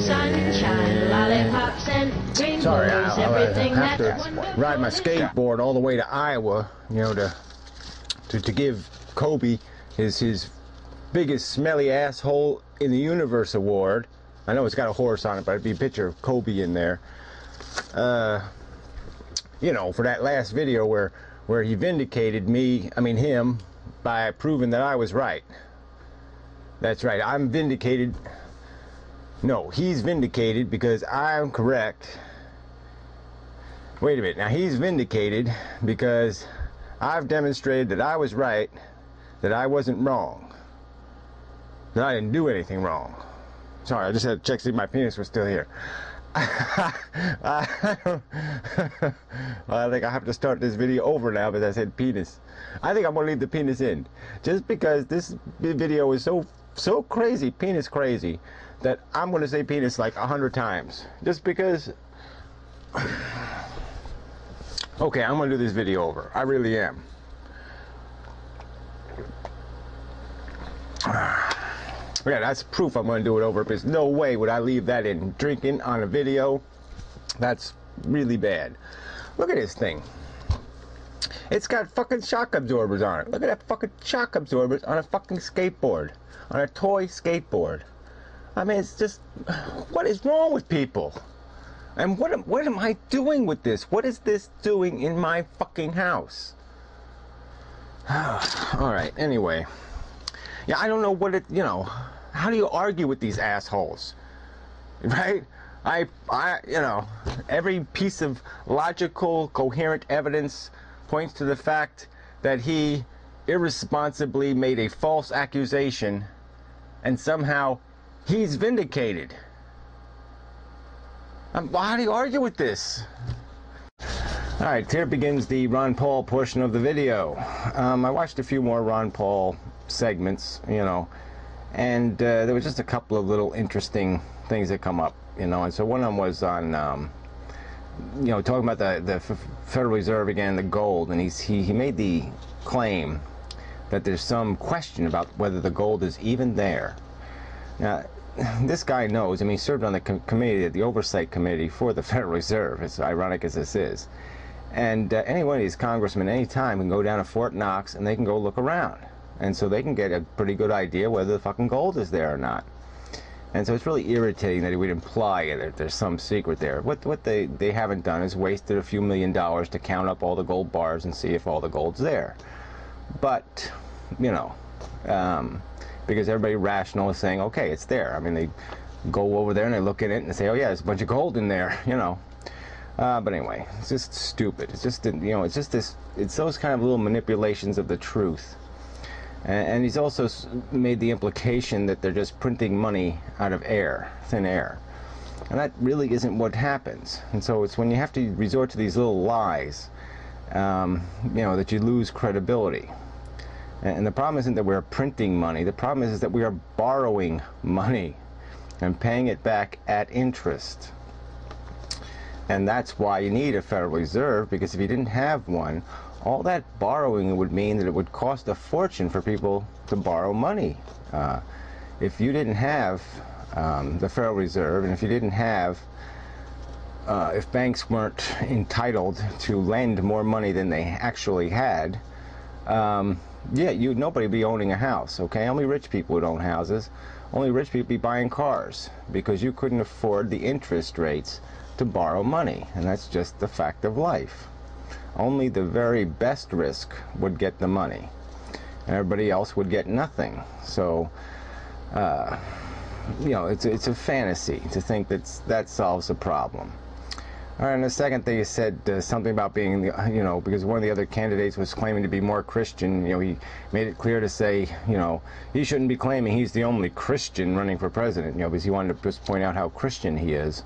sunshine, lollipops and rainbows. Sorry, I have that to ride my skateboard all the way to Iowa, you know, to give Kobe his biggest smelly asshole in the universe award. I know it's got a horse on it, but it'd be a picture of Kobe in there. You know, for that last video where he vindicated him, by proving that I was right. That's right, I'm vindicated. No, he's vindicated because I'm correct. Wait a minute, now he's vindicated because I've demonstrated that I was right, that I wasn't wrong, that I didn't do anything wrong. Sorry, I just had to check to see if my penis was still here. I think I have to start this video over now because I said penis. I think I'm going to leave the penis in. Just because this video is so crazy, penis crazy, that I'm going to say penis like 100 times. Just because... Okay, I'm going to do this video over. I really am. Yeah, that's proof I'm going to do it over. There's no way would I leave that in. Drinking on a video, that's really bad. Look at this thing. It's got fucking shock absorbers on it. Look at that fucking shock absorbers on a fucking skateboard. On a toy skateboard. I mean, it's just... What is wrong with people? And what am I doing with this? What is this doing in my fucking house? Alright, anyway. Yeah, I don't know what it... You know... How do you argue with these assholes? Right? You know, every piece of logical, coherent evidence points to the fact that he irresponsibly made a false accusation and somehow he's vindicated. How do you argue with this? Alright, here begins the Ron Paul portion of the video. I watched a few more Ron Paul segments, you know, and there was just a couple of little interesting things that come up, you know, and so one of them was on, you know, talking about the Federal Reserve again, the gold, and he made the claim that there's some question about whether the gold is even there. Now, this guy knows. I mean, he served on the committee, the oversight committee for the Federal Reserve, as ironic as this is. And any one of these congressmen, any time, can go down to Fort Knox and they can go look around. And so they can get a pretty good idea whether the fucking gold is there or not. And so it's really irritating that he would imply that there's some secret there. What they haven't done is wasted a few $1 million to count up all the gold bars and see if all the gold's there. But, you know, because everybody rational is saying, okay, it's there. I mean, they go over there and they look at it and they say, oh yeah, there's a bunch of gold in there, you know. But anyway, it's just stupid. It's just, you know, it's just this, it's those kind of little manipulations of the truth. And he's also made the implication that they're just printing money out of air, thin air. And that really isn't what happens. And so it's when you have to resort to these little lies, you know, that you lose credibility. And the problem isn't that we're printing money. The problem is that we are borrowing money and paying it back at interest. And that's why you need a Federal Reserve, because if you didn't have one, all that borrowing would mean that it would cost a fortune for people to borrow money. If you didn't have the Federal Reserve, and if you didn't have, if banks weren't entitled to lend more money than they actually had, yeah, nobody would be owning a house, okay? Only rich people would own houses. Only rich people would be buying cars, because you couldn't afford the interest rates to borrow money, and that's just the fact of life. Only the very best risk would get the money. Everybody else would get nothing. So, you know, it's a fantasy to think that solves the problem. All right, and the second thing, he said something about being, you know, because one of the other candidates was claiming to be more Christian. You know, he made it clear to say, you know, he shouldn't be claiming he's the only Christian running for president, you know, because he wanted to just point out how Christian he is.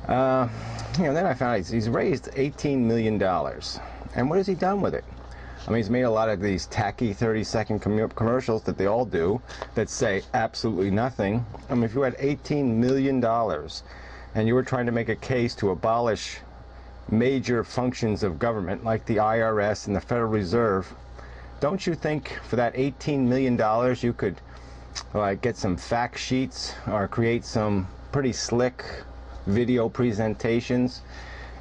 You know, then I found he's raised $18 million. And what has he done with it? I mean, he's made a lot of these tacky 30-second commercials that they all do that say absolutely nothing. I mean, if you had $18 million and you were trying to make a case to abolish major functions of government like the IRS and the Federal Reserve, don't you think for that $18 million you could like get some fact sheets or create some pretty slick video presentations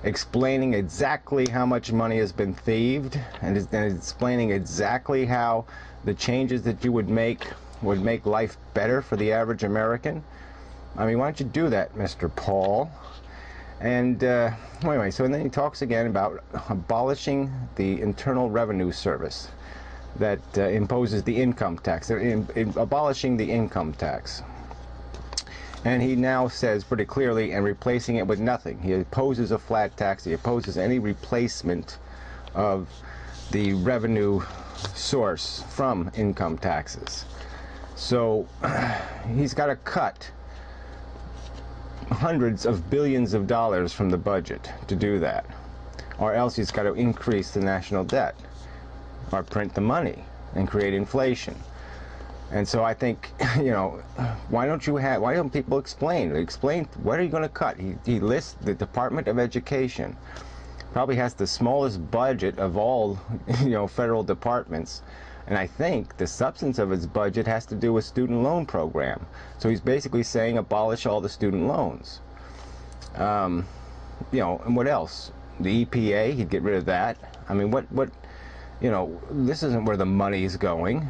explaining exactly how much money has been thieved, and explaining exactly how the changes that you would make life better for the average American. I mean, why don't you do that, Mr. PaUl? And anyway, so then he talks again about abolishing the Internal Revenue Service that imposes the income tax, abolishing the income tax. And he now says pretty clearly, and replacing it with nothing. He opposes a flat tax. He opposes any replacement of the revenue source from income taxes. So he's got to cut hundreds of billions of dollars from the budget to do that, or else he's got to increase the national debt or print the money and create inflation. And so I think, you know, why don't people explain what are you going to cut? He lists the Department of Education, probably has the smallest budget of all, you know, federal departments. And I think the substance of his budget has to do with student loan program. So he's basically saying abolish all the student loans. You know, and what else? The EPA, he'd get rid of that. I mean, what, you know, this isn't where the money is going.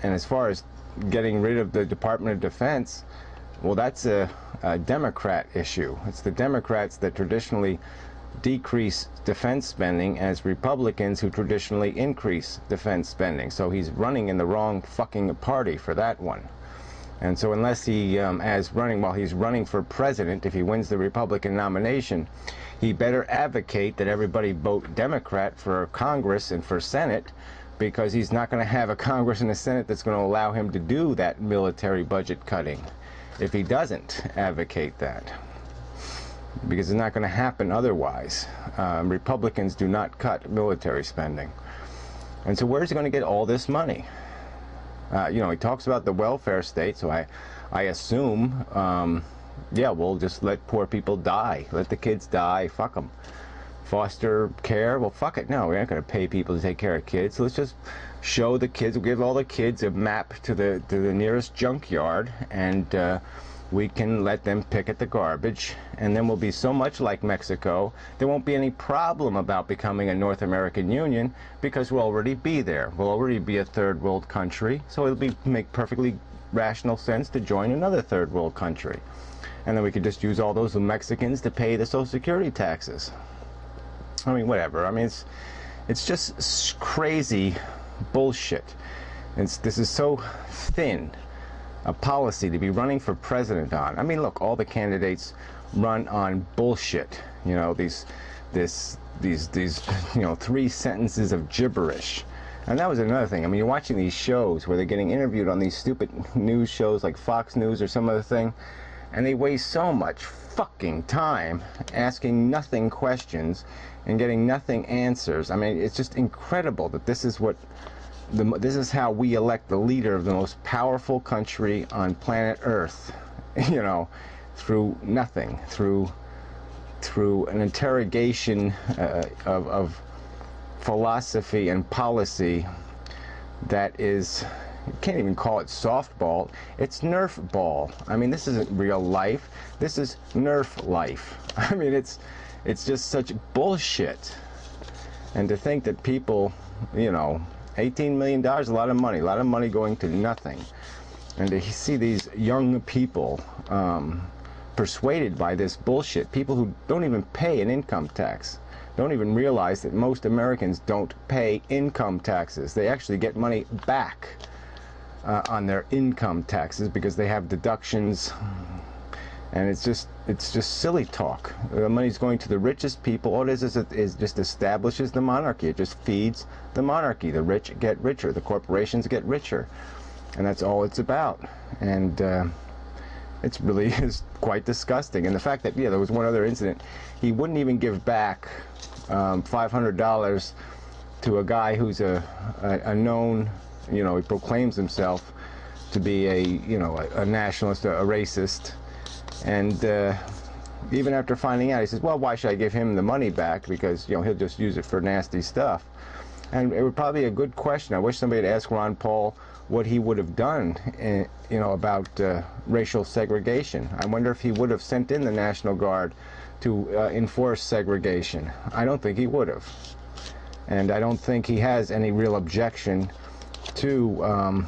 And as far as getting rid of the Department of Defense, well, that's a Democrat issue. It's the Democrats that traditionally decrease defense spending, as Republicans who traditionally increase defense spending. So he's running in the wrong fucking party for that one. And so unless he, while he's running for president, if he wins the Republican nomination, he better advocate that everybody vote Democrat for Congress and for Senate, because he's not going to have a Congress and a Senate that's going to allow him to do that military budget cutting if he doesn't advocate that, because it's not going to happen otherwise. Republicans do not cut military spending. And so where's he going to get all this money? You know, he talks about the welfare state, so I assume, yeah, we'll just let poor people die. Let the kids die. Fuck them. Foster care, well, fuck it. No, we're not going to pay people to take care of kids. So let's just show the kids, we'll give all the kids a map to the nearest junkyard, and we can let them pick at the garbage, and then we'll be so much like Mexico, there won't be any problem about becoming a North American Union, because we'll already be there. We'll already be a third world country, so it'll make perfectly rational sense to join another third world country. And then we could just use all those Mexicans to pay the Social Security taxes. I mean, whatever. I mean, it's just crazy bullshit. This is so thin a policy to be running for president on. I mean, look, all the candidates run on bullshit. You know, these you know, 3 sentences of gibberish. And that was another thing. I mean, you're watching these shows where they're getting interviewed on these stupid news shows like Fox News or some other thing, and they waste so much fucking time asking nothing questions and getting nothing answers. I mean, it's just incredible that this is how we elect the leader of the most powerful country on planet Earth, you know, through nothing, through an interrogation of philosophy and policy that is, you can't even call it softball, it's Nerf ball. I mean, this isn't real life, this is Nerf life. I mean, it's just such bullshit. And to think that people, you know, $18 million, a lot of money going to nothing. And to see these young people persuaded by this bullshit, people who don't even pay an income tax, don't even realize that most Americans don't pay income taxes. They actually get money back on their income taxes because they have deductions. And it's just silly talk. The money's going to the richest people. All it is just establishes the monarchy. It just feeds the monarchy. The rich get richer. The corporations get richer. And that's all it's about. And it's really is quite disgusting. And the fact that, yeah, there was one other incident. He wouldn't even give back $500 to a guy who's a known, you know, he proclaims himself to be a nationalist, a racist. And even after finding out, he says, well, why should I give him the money back? Because, you know, he'll just use it for nasty stuff. And it would probably be a good question. I wish somebody had asked Ron Paul what he would have done, you know, about racial segregation. I wonder if he would have sent in the National Guard to enforce segregation. I don't think he would have. And I don't think he has any real objection to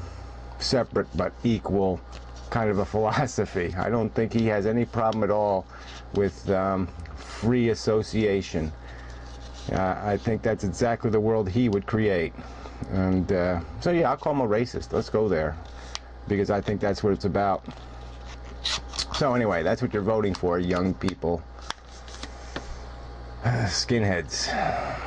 separate but equal kind of a philosophy. I don't think he has any problem at all with free association. I think that's exactly the world he would create. And so yeah, I'll call him a racist. Let's go there, because I think that's what it's about. So anyway, that's what you're voting for, young people. Skinheads.